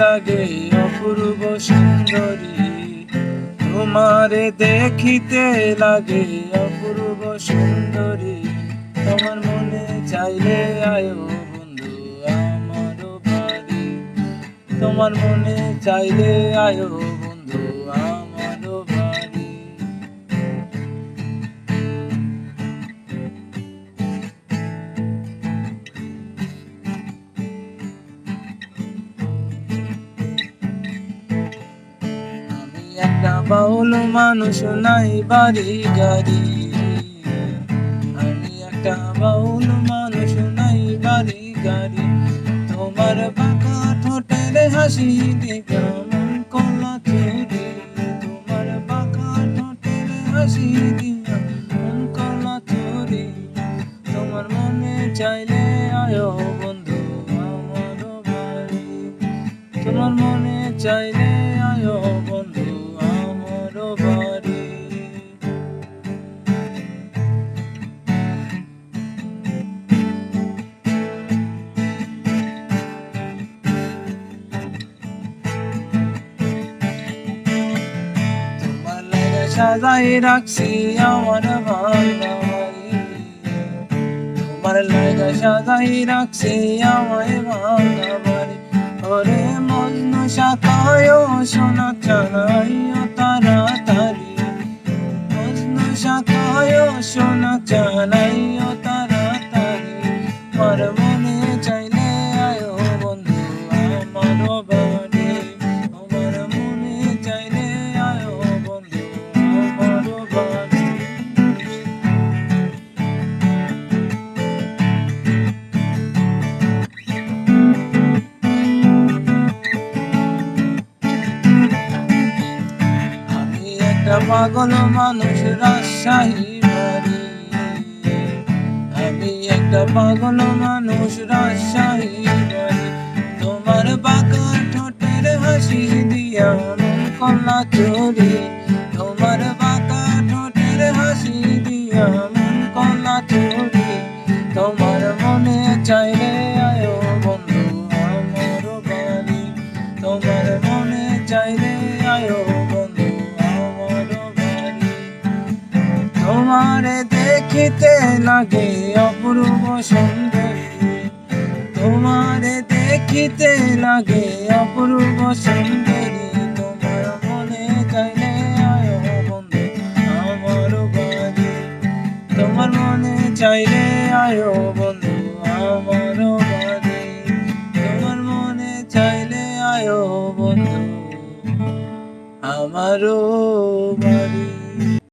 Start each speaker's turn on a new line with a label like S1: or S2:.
S1: লাগে অপূর্ব সুন্দরী, তোমারে দেখিতে লাগে অপূর্ব সুন্দরী। তোমার মনে চাইলে আয়ো বন্ধু আমারও বাড়ি, তোমার মনে চাইলে আয়ো বন্ধু আমারও বাড়ি। একটা বাউল মানুষ নাই বাড়ি গাড়ি, আমি একটা বাউল মানুষ নাই বাড়ি গাড়ি। তোমার বাঁকা ঠোঁটের হাসি দেখা মন কলা চুরি, তোমার বাঁকা ঠোঁটের হাসি দিয়া মন কলা চুরি। তোমার মনে চাইলে আয়ো বন্ধু আমারও বাড়ি, তোমার মনে চাইলে আয়ো বন্ধু আমারও বাড়ি। তোমার লাগা সাজাই রাখছি আমার ভাঙা বাড়ি, তোমার লাগা সাজাই রাখছি আমায় ভাঙা বাড়ি। ওরে মজনু শাখায় সোনা চালাইও তাড়াতাড়ি, মজনু শাখায় সোনা চালাইও তাড়াতাড়ি। আমার মনে চাইলে আয়ো বন্ধু আমারও বাড়ি, আমার মনে চাইলে আয়ো বন্ধু আমারও বাড়ি। একটা পাগল মানুষ রাজশাহী বাড়ি, আমি একটা পাগল মানুষ রাজশাহী বাড়ি। তোমার বাঁকা ঠোঁটের হাসি দিয়া মন কলা চুরি, তোমার বাঁকা ঠোঁটের হাসি দিয়া মন কলা চুরি। তোমার মনে চাইলে আয়ো বন্ধু আমারও বাড়ি, তোমার মনে চাইলে আয়ো বন্ধু আমারও বাড়ি। তোমারে দেখিতে লাগে অপূর্ব সুন্দরী, তোমারে দেখিতে লাগে অপূর্ব সুন্দরী। তোমার মনে চাইলে আয়ো বন্ধু আমারও বাড়ি, তোমার মনে চাইলে আয়ো বন্ধু আমারও বাড়ি, তোমার মনে চাইলে আয়ো বন্ধু আমারও বাড়ি।